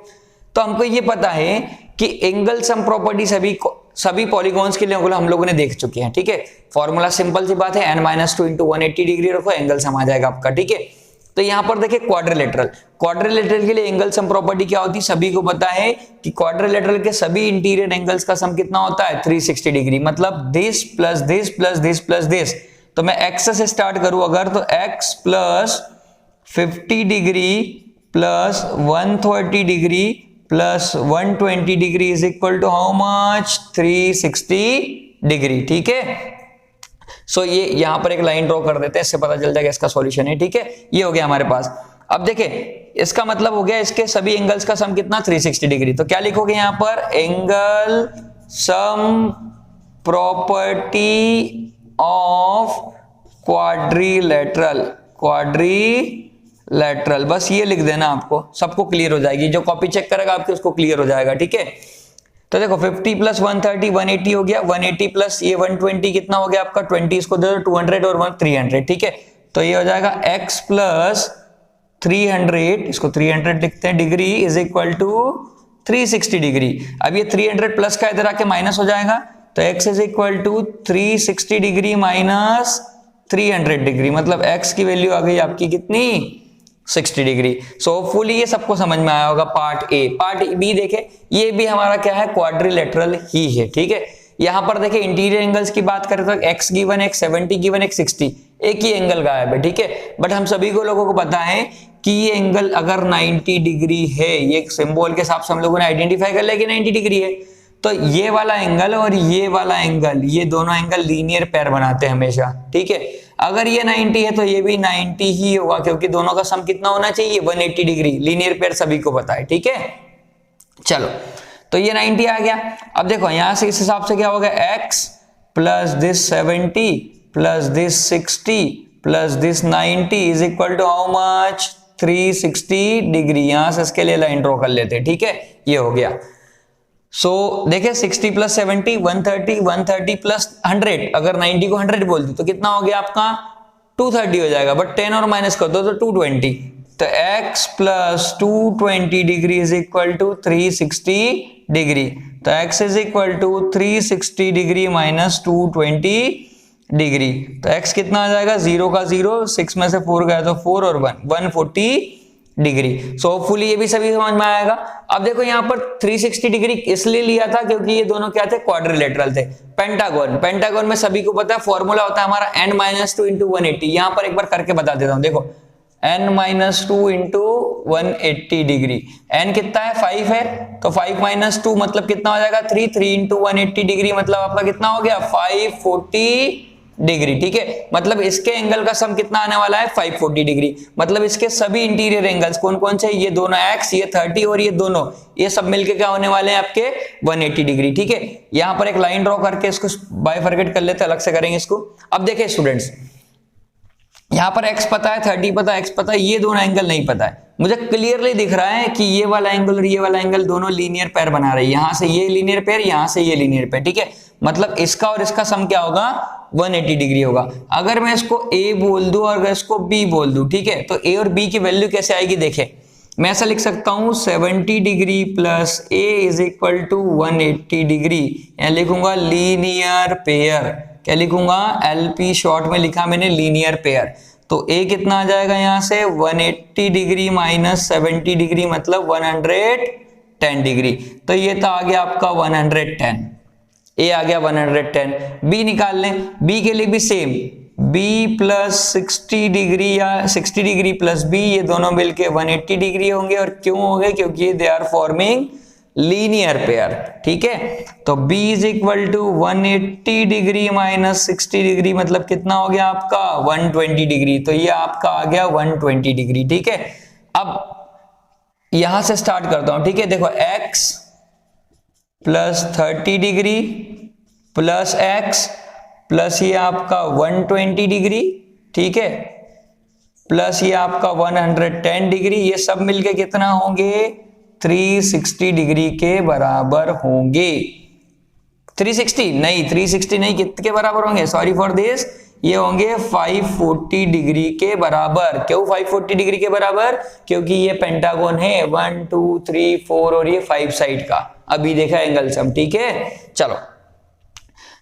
तो हमको ये पता है कि एंगल सम प्रॉपर्टी सभी पॉलीगॉन्स के लिए हम लोगों ने देख चुके हैं, ठीक है। फॉर्मूला सिंपल सी बात है, n-2 इंटू 180 डिग्री रखो, एंगल सम आ जाएगा आपका, ठीक है। तो यहां पर देखिए क्वाड्रिलेटरल के लिए एंगल सम प्रॉपर्टी क्या होती है, सभी को पता है कि क्वाड्रिलेटरल के सभी इंटीरियर एंगल्स का सम कितना होता है, 360 डिग्री, मतलब this plus this plus this plus this. तो मैं x से स्टार्ट करूं अगर, तो x plus 50 degree plus 130 degree plus 120 degree is equal to how much, 360 degree, ठीक है। सो ये यहां पर एक लाइन ड्रॉ कर देते हैं, इससे पता चल जाएगा इसका सॉल्यूशन है, ठीक है। ये हो गया हमारे पास। अब देखें, इसका मतलब हो गया इसके सभी एंगल्स का सम कितना, 360 डिग्री। तो क्या लिखोगे यहां पर, angle sum property of quadrilateral lateral, बस ये लिख देना, आपको सबको क्लियर हो जाएगी, जो कॉपी चेक करेगा आपके उसको क्लियर हो जाएगा, ठीक है। तो देखो 50 प्लस 130 180 हो गया, 180 प्लस ये 120 कितना हो गया आपका 20, इसको दे दो 200 और 1 300, ठीक है। तो ये हो जाएगा x प्लस 300, इसको 300 लिखते हैं, degree is equal to 360 degree. अब ये 300 प्लस का इधर आके माइनस हो जाएगा, तो x is equal to 360 degree minus 300 degree, मतलब x की वैल्यू आ गई आपकी कितनी 60 डिग्री। सो होपफुली ये सबको समझ में आया होगा पार्ट ए। पार्ट बी देखे, ये भी हमारा क्या है, क्वाड्रिलेटरल ही है, ठीक है। यहां पर देखे इंटीरियर एंगल्स की बात करें तो x given, x 70 given, x 60, एक ही एंगल गायब है, ठीक है। बट हम सभी को लोगों को पता है कि ये एंगल अगर 90 डिग्री है, ये सिंबल के हिसाब से हम लोगों ने आइडेंटिफाई कर लिया कि 90 डिग्री है, तो ये वाला एंगल और ये वाला एंगल, ये दोनों एंगल लीनियर पेयर बनाते हैं हमेशा, ठीक है। अगर ये 90 है तो ये भी 90 ही होगा, क्योंकि दोनों का सम कितना होना चाहिए 180 डिग्री, लीनियर पेयर सभी को पता है, ठीक है। चलो, तो ये 90 आ गया। अब देखो यहां से इस हिसाब से क्या होगा, x plus this 70 plus this 60 plus this 90 is equal to how much 360 degree. यहां से इसके लिए लाइन ड्रॉ कर लेते हैं, ठीक है, ये हो गया। सो देखिए 60 प्लस 70 130, 130 प्लस 100, अगर 90 को 100 बोल दी तो कितना हो गया आपका 230 हो जाएगा, बट 10 और माइनस कर दो तो 220, तो x plus 220 degree is equal to 360 degree. तो x is equal to 360 degree minus 220 degree. तो x कितना आ जाएगा, 0 का 0, 6 में से 4 गया तो 4 और 1 140 डिग्री। सो होपफुली ये भी सभी समझ में आएगा। अब देखो यहाँ पर 360 डिग्री इसलिए लिया था क्योंकि ये दोनों क्या थे, क्वाड्रिलेटरल थे। पेंटागन, पेंटागन में सभी को पता है फॉर्मूला होता है हमारा n-2 इंटू 180। यहां पर एक बार करके बता देता हूं, देखो n-2 इंटू 180 डिग्री, n कितना है 5 है, तो 5 - 2 मतलब कितना हो जाएगा 3, 3 इंटू 180 डिग्री मतलब आपका कितना हो गया 540 डिग्री, ठीक है। मतलब इसके एंगल का सम कितना आने वाला है 540 डिग्री। मतलब इसके सभी इंटीरियर एंगल्स कौन कौन से, ये दोनों x, ये 30 और ये दोनों, ये सब मिलके क्या होने वाले हैं आपके 180 डिग्री, ठीक है। यहां पर एक लाइन ड्रॉ करके इसको बाइफरकेट कर लेते हैं, अलग से करेंगे इसको। अब देखिए स्टूडेंट्स, यहां पर x पता है, 30 पता है, x पता है, ये दोनों एंगल नहीं पता है। मुझे क्लियरली दिख रहा है कि ये वाला एंगल और ये वाला एंगल दोनों लीनियर पेयर बना रहे हैं, यहां से ये लीनियर पेयर, यहां से ये लीनियर पेयर, ठीक है। मतलब इसका और इसका सम क्या होगा 180 डिग्री होगा। अगर मैं इसको a बोल दूं और अगर इसको b बोल दूं, ठीक है, तो a और b की वैल्यू कैसे आएगी, देखे मैं ऐसा लिख सकता हूं 70 degree plus a is equal to 180 degree. यहां लिखूंगा लीनियर पेयर, क्या लिखूंगा LP शॉर्ट में लिखा मैंने लीनियर पेयर। तो a कितना आ जाएगा यहां से 180 डिग्री माइनस 70 डिग्री मतलब 110 डिग्री। तो ये तो आ गया आपका 110, a आ गया 110। b निकाल लें, b के लिए भी सेम, b प्लस 60 डिग्री या 60 डिग्री प्लस b, ये दोनों मिलके 180 डिग्री होंगे। और क्यों होंगे, क्योंकि they are forming linear pair, ठीक है। तो b is equal to 180 degree minus 60 degree मतलब कितना हो गया आपका 120 डिग्री। तो ये आपका आ गया 120 डिग्री, ठीक है। अब यहां से स्टार्ट करता हूं, ठीक है। देखो x plus 30 degree plus x plus ये आपका 120 डिग्री, ठीक है, प्लस ये आपका 110 डिग्री, ये सब मिलके कितना होंगे 360 डिग्री के बराबर होंगे। 360 नहीं, 360 नहीं, कितने के बराबर होंगे, सॉरी फॉर दिस, ये होंगे 540 डिग्री के बराबर। क्यों 540 डिग्री के बराबर, क्योंकि ये पेंटागन है 1 2 3 4 और ये 5 साइड का, अभी देखा एंगल सम, ठीक है। चलो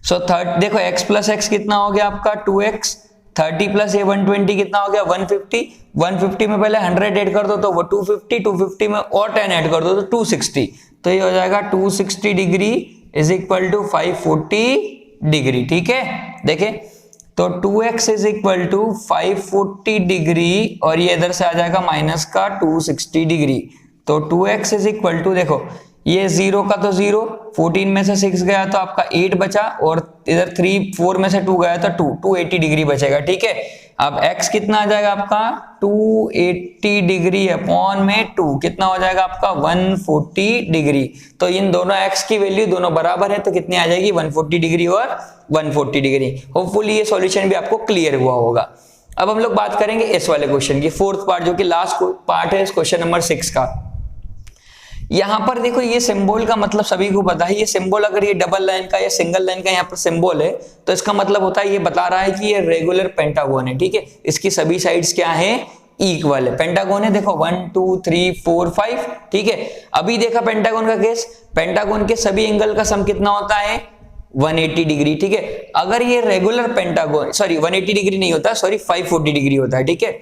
सो देखो x प्लस x कितना हो गया आपका 2x, 30 प्लस ये 120 कितना हो गया 150, 150 में पहले 100 ऐड कर दो तो वो 250, 250 में और 10 ऐड कर दो तो 260, तो ये हो जाएगा 260 degree is equal to 540 degree, ठीक है। देखे तो 2x is equal to 540 degree और ये इधर से आ जाएगा माइनस का 260 डिग्री। तो 2x इज इक्वल टू, देखो ये 0 का तो 0, 14 में से 6 गया तो आपका 8 बचा और इधर 3 4 में से 2 गया तो 280 डिग्री बचेगा, ठीक है। अब x कितना आ जाएगा आपका 280 डिग्री अपॉन में 2 कितना हो जाएगा आपका 140 डिग्री। तो इन दोनों x की वैल्यू दोनों बराबर है तो कितनी आ जाएगी 140 डिग्री और 140 डिग्री। होपफुली ये सॉल्यूशन भी आपको क्लियर हुआ होगा। अब हम लोग बात करेंगे इस वाले क्वेश्चन की, फोर्थ पार्ट, जो कि लास्ट पार्ट है इस क्वेश्चन नंबर 6 का। यहां पर देखो ये सिंबल का मतलब सभी को पता है, ये सिंबल अगर ये डबल लाइन का या सिंगल लाइन का यहाँ पर सिंबल है तो इसका मतलब होता है, ये बता रहा है कि ये रेगुलर पेंटागोन है, ठीक है। इसकी सभी साइड्स क्या है, इक्वल है। पेंटागोन है देखो 1 2 3 4 5, ठीक है। अभी देखा पेंटागोन का केस, पेंटागोन के सभी एंगल का सम कितना होता है, 180 डिग्री, ठीक है। अगर ये रेगुलर पेंटागोन, सॉरी 180 डिग्री नहीं होता, सॉरी 540 डिग्री होता है, ठीक है।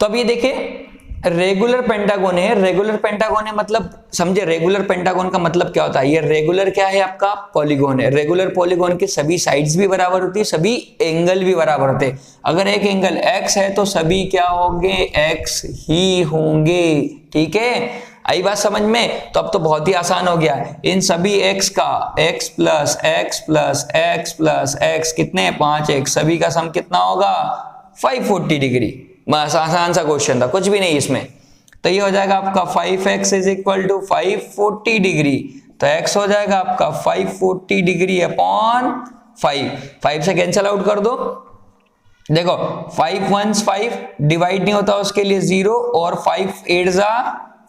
तो अब ये देखें रेगुलर पेंटागोन है, रेगुलर पेंटागोन है मतलब समझे, रेगुलर पेंटागोन का मतलब क्या होता है, ये रेगुलर क्या है आपका, पॉलीगोन है। रेगुलर पॉलीगोन के सभी साइड्स भी बराबर होती है, सभी एंगल भी बराबर होते हैं। अगर एक एंगल x है तो सभी क्या होंगे, x ही होंगे, ठीक है। आई बात समझ में? तो अब तो बहुत ही आसान हो गया, इन सभी x का x plus x plus x plus x कितने, 5x, सभी का सम कितना होगा, 540 डिग्री। बस आसान सा क्वेश्चन था, कुछ भी नहीं इसमें। तो ये हो जाएगा आपका 5x is equal to 540 degree, तो x हो जाएगा आपका 540 डिग्री अपॉन 5 से कैंसिल आउट कर दो। देखो 5 1 5 डिवाइड नहीं होता उसके लिए 0 और 5 8 जा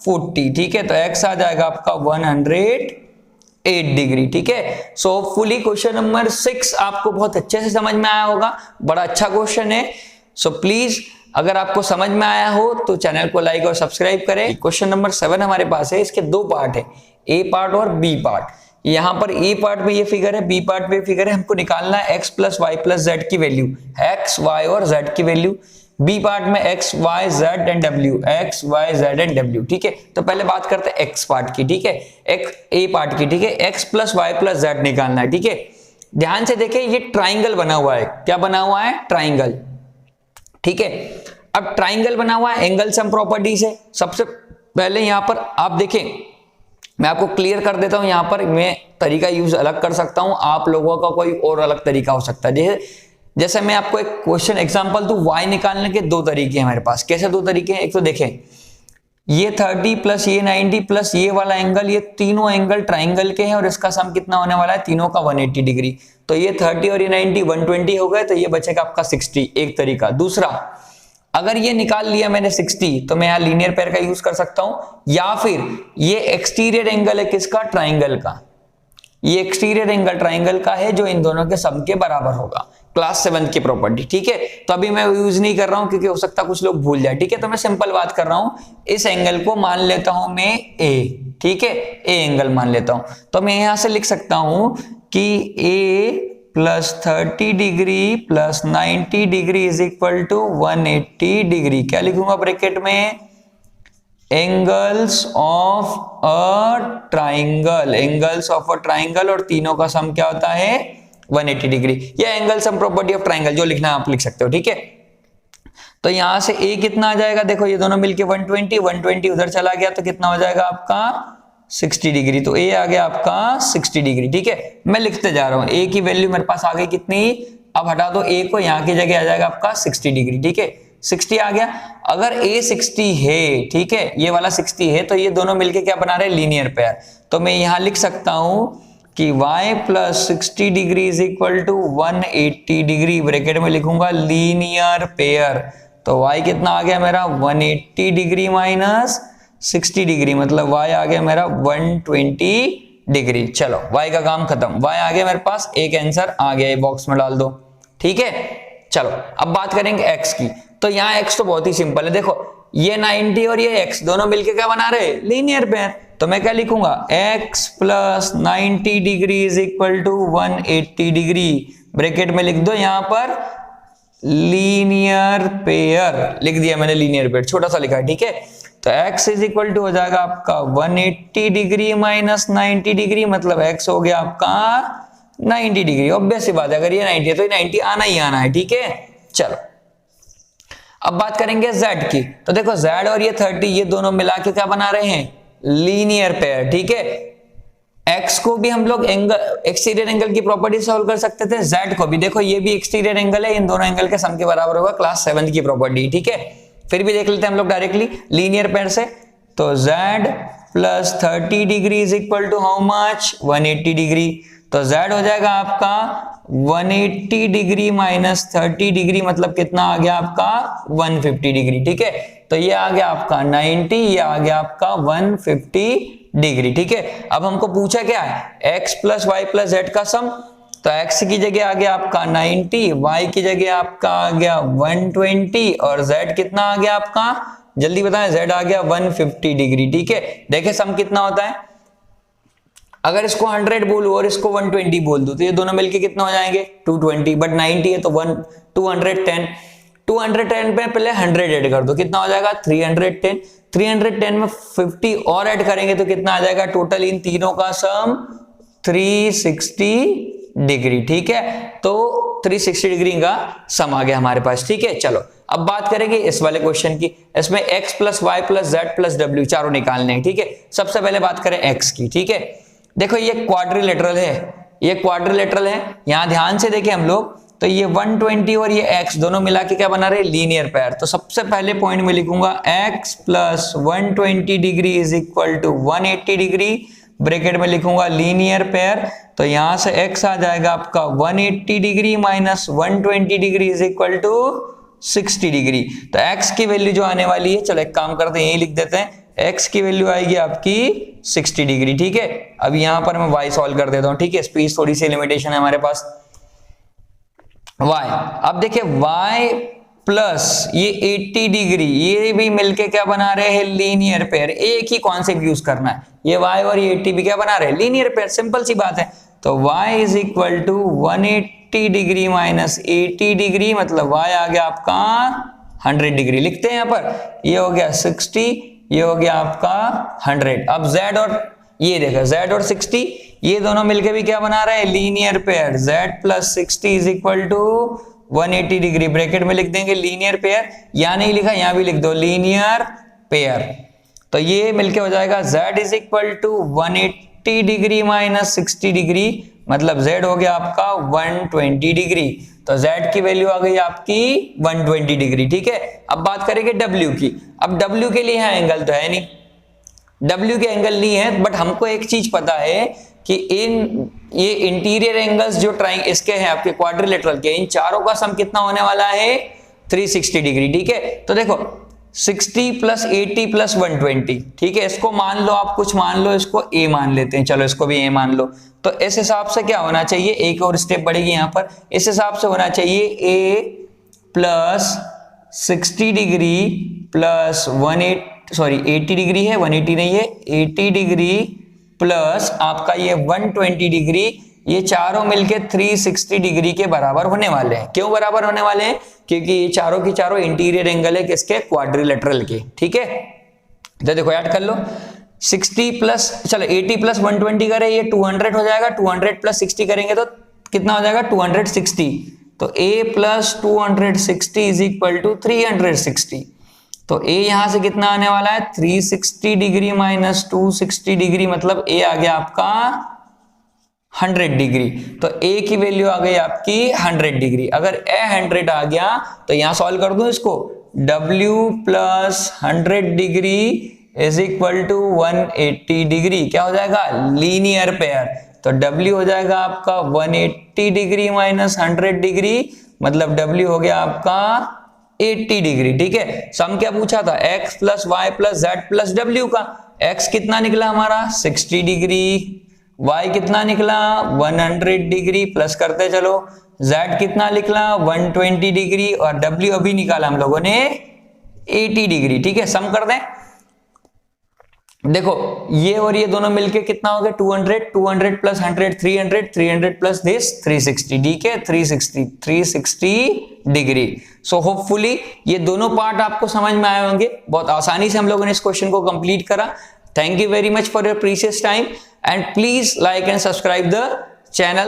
40, ठीक है। तो x आ जाएगा आपका 108 डिग्री, ठीक है। सो होपफुली क्वेश्चन नंबर 6 आपको बहुत अच्छे से समझ में आया होगा, बड़ा अच्छा क्वेश्चन है। सो प्लीज अगर आपको समझ में आया हो तो चैनल को लाइक और सब्सक्राइब करें। क्वेश्चन नंबर 7 हमारे पास है, इसके दो पार्ट है, ए पार्ट और बी पार्ट। यहां पर ए पार्ट में ये फिगर है, बी पार्ट में फिगर है, हमको निकालना है x plus Y plus Z की वैल्यू, x y और z की वैल्यू। बी पार्ट में x y z and w, x y z and w, ठीक है। तो पहले बात करते हैं x पार्ट की, ठीक है, ए पार्ट की, ठीक है। x plus Y plus Z निकालना है, ठीक है। ध्यान से देखें ये ट्राइंगल बना हुआ है, क्या बना हुआ है, ट्राइंगल, ठीक है। अब ट्राइंगल बना हुआ है, एंगल सम प्रॉपर्टी से जैसे पहले यहां पर आप देखें, मैं आपको क्लियर कर देता हूं, यहां पर मैं तरीका यूज अलग कर सकता हूं, आप लोगों का कोई और अलग तरीका हो सकता है। जैसे मैं आपको एक क्वेश्चन एग्जांपल दूं, y निकालने के दो तरीके हैं हमारे पास। कैसे दो तरीके हैं, एक तो देखें ये 30 प्लस ये 90 प्लस ये वाला एंगल, ये तीनों एंगल ट्राइंगल के हैं और इसका सम कितना होने वाला है, तीनों का 180 डिग्री। तो ये 30 और ये 90 120 हो गए, तो ये बचेगा आपका 60, एक तरीका। दूसरा, अगर ये निकाल लिया मैंने 60 तो मैं यहां लीनियर पेयर का यूज कर सकता हूं, या फिर ये एक्सटीरियर एंगल है किसका, ट्राइंगल का, ये एक्सटीरियर एंगल ट्राइंगल का है जो इन दोनों के सम के बराबर होगा, क्लास 7 की प्रॉपर्टी, ठीक है। तो अभी मैं यूज नहीं कर रहा हूं क्योंकि हो सकता है कुछ लोग भूल जाए, ठीक है। तो मैं सिंपल बात कर रहा हूं, इस एंगल को मान लेता हूं मैं ए, ठीक है, ए एंगल मान लेता हूं। तो मैं यहां से लिख सकता हूं कि A plus 30 degree plus 90 degree is equal to 180 degree. क्या लिखूंगा ब्रैकेट में, angles of a triangle, angles of a triangle, और तीनों का सम क्या होता है, 180 डिग्री। या angle sum property of triangle, जो लिखना आप लिख सकते हो, ठीक है। तो यहां से ए कितना आ जाएगा, देखो ये दोनों मिलके 120 उधर चला गया तो कितना हो जाएगा आपका 60 डिग्री। तो ए आ गया आपका 60 डिग्री, ठीक है। मैं लिखते जा रहा हूं, ए की वैल्यू मेरे पास आ गई कितनी, अब हटा दो ए को, यहां की जगह आ जाएगा आपका 60 डिग्री, ठीक है। 60 आ गया। अगर ए 60 है, ठीक है, ये वाला 60 है, तो ये दोनों मिलके क्या बना रहे हैं, लीनियर पेयर। तो मैं यहां लिख सकता हूं कि y plus 60 degree is equal to 180 degree, bracket में लिखूंगा लीनियर पेयर। तो y कितना आ गया मेरा, 180 डिग्री माइनस 60 डिग्री, मतलब y आ गया मेरा 120 डिग्री। चलो y का काम खत्म, y आ गया मेरे पास, एक आंसर आ गया, बॉक्स में डाल दो, ठीक है। चलो अब बात करेंगे x की। तो यहाँ x तो बहुत ही सिंपल है, देखो ये 90 और ये x दोनों मिलके क्या बना रहे, लीनियर पेयर। तो मैं क्या लिखूंगा, x plus 90 degree is equal to 180 degree, bracket में लिख दो यहां पर लीनियर पेयर, लिख दिया मैंने लीनियर पेयर, छोटा सा लिखा है, ठीक है। तो x इज इक्वल टू हो जाएगा आपका 180 डिग्री माइनस 90 डिग्री, मतलब x हो गया आपका 90 डिग्री। ऑब्वियस सी बात है, अगर ये 90 है तो ये 90 आना ही आना है, ठीक है। चलो अब बात करेंगे z की। तो देखो z और ये 30 ये दोनों मिला के क्या बना रहे हैं, लीनियर पेयर, ठीक है। x को भी हम लोग एंगल, एक्सटीरियर एंगल की प्रॉपर्टी सॉल्व कर सकते थे, z को भी, देखो ये भी एक्सटीरियर एंगल है, इन दोनों एंगल के सम के बराबर होगा, क्लास 7 की प्रॉपर्टी, ठीक है। फिर भी देख लेते हैं हम लोग डायरेक्टली लीनियर पेयर से। तो z plus 30 degree is equal to how much, 180 degree. तो z हो जाएगा आपका 180 डिग्री माइनस 30 डिग्री, मतलब कितना आ गया आपका 150 डिग्री। ठीक है, तो ये आ गया आपका 90, ये आ गया आपका 150 डिग्री। ठीक है, अब हमको पूछा क्या है, x plus Y plus Z का सम। तो x की जगह आ गया आपका 90, y की जगह आपका आ गया 120 और z कितना आ गया आपका, जल्दी बताएं, z आ गया 150 डिग्री। ठीक है, देखें सम कितना होता है, अगर इसको 100 बोलूं और इसको 120 बोल दूं तो ये दोनों मिलके कितना हो जाएंगे 220, बट 90 है तो 210 पे पहले 100 ऐड कर दो, कितना हो जाएगा 310। 310 में 50 और ऐड करेंगे तो कितना आ जाएगा, टोटल इन तीनों का सम 360 डिग्री। ठीक है, तो 360 डिग्री का सम आ गया हमारे पास। ठीक है, चलो अब बात करेंगे इस वाले क्वेश्चन की। इसमें x plus Y plus Z plus W चारों निकालने हैं। ठीक है, सबसे पहले बात करें x की। ठीक है, देखो ये क्वाड्रिलेटरल है, ये क्वाड्रिलेटरल है, यहां ध्यान से देखें हम लोग, तो ये 120 और ये x दोनों मिला के क्या बना रहे, लीनियर पेयर। तो सबसे पहले पॉइंट में लिखूंगा x plus 120 degree is equal to 180 degree, bracket में लिखूंगा लीनियर पेयर। तो यहां से x आ जाएगा आपका 180 degree minus 120 degree is equal to 60 degree. तो x की वैल्यू जो आने वाली है, चलो एक काम करते हैं, यही लिख देते हैं, x की वैल्यू आएगी आपकी 60 डिग्री। ठीक है, अब यहां पर मैं y सॉल्व कर देता हूं। ठीक है, स्पीड थोड़ी सी लिमिटेशन है हमारे पास। y, अब देखिए y प्लस ये 80 डिग्री, ये भी मिलके क्या बना रहे हैं, लीनियर पेयर। एक ही कॉन्सेप्ट यूज करना है, ये y और ये 80 भी क्या बना रहे हैं, लीनियर पेयर। सिंपल सी बात है। तो y is equal to 180 degree minus 80 degree, मतलब y आ गया आपका 100 डिग्री। लिखते हैं यहां पर, ये हो गया 60, ये हो गया आपका 100। अब z और ये देखो, z और 60 ये दोनों मिलके भी क्या बना रहे हैं, linear pair. z plus 60 is equal to 180 degree, bracket में लिख देंगे लीनियर पेयर। यहां नहीं लिखा, यहां भी लिख दो लीनियर पेयर। तो ये मिलके हो जाएगा z is equal to 180 degree minus 60 degree, मतलब z हो गया आपका 120 डिग्री। तो z की वैल्यू आ गई आपकी 120 डिग्री। ठीक है, अब बात करेंगे w की। अब w के लिए यहाँ एंगल तो है नहीं, w के एंगल नहीं है, बट हमको एक चीज पता है कि ये इंटीरियर एंगल्स जो इसके हैं आपके क्वाड्रिलेटरल के, इन चारों का सम कितना होने वाला है 360 डिग्री। ठीक है, तो देखो 60 प्लस 80 प्लस 120। ठीक है, इसको मान लो, आप कुछ मान लो, इसको a मान लेते हैं, चलो इसको भी a मान लो। तो इस हिसाब से क्या होना चाहिए, एक और स्टेप बढ़ेगी यहां पर, इस हिसाब से होना चाहिए a plus 60 degree plus 80 degree है, 180 नहीं है, 80 डिग्री प्लस आपका ये 120 डिग्री, ये चारों मिलके 360 डिग्री के बराबर होने वाले हैं। क्यों बराबर होने वाले हैं, क्योंकि ये चारों की चारों इंटीरियर एंगल है किसके, क्वाड्रिलेटरल के। ठीक है, तो देखो ऐड कर लो, 60 प्लस, चलो 80 प्लस 120 करें, ये 200 हो जाएगा, 200 प्लस 60 करेंगे तो कितना हो जाएगा 260। तो a plus 260 is equal to 360। तो a यहां से कितना आने वाला है 360 डिग्री माइनस 260 डिग्री, मतलब a आ गया आपका 100 डिग्री। तो a की वैल्यू आ गई आपकी 100 डिग्री। अगर a 100 आ गया तो यहां सॉल्व कर दूं इसको, w plus 100 degree is equal to 180 degree, क्या हो जाएगा लीनियर पेयर। तो w हो जाएगा आपका 180 डिग्री माइनस 100 डिग्री, मतलब w हो गया आपका 80 डिग्री। ठीक है, सम क्या पूछा था, x plus Y plus Z plus W का। x कितना निकला हमारा 60 डिग्री, y कितना निकला 100 डिग्री, प्लस करते चलो, z कितना निकला 120 डिग्री, और w अभी निकाला हम लोगों ने 80 डिग्री। ठीक है, सम कर दें, देखो ये और ये दोनों मिलके कितना हो गया 200, 200 प्लस 100 300, 300 प्लस दिस 360। ठीक है, 360 डिग्री। सो होपफुली ये दोनों पार्ट आपको समझ में आए होंगे। बहुत आसानी से हम लोगों ने इस क्वेश्चन को कंप्लीट करा। Thank you very much for your precious time, and please like and subscribe the channel.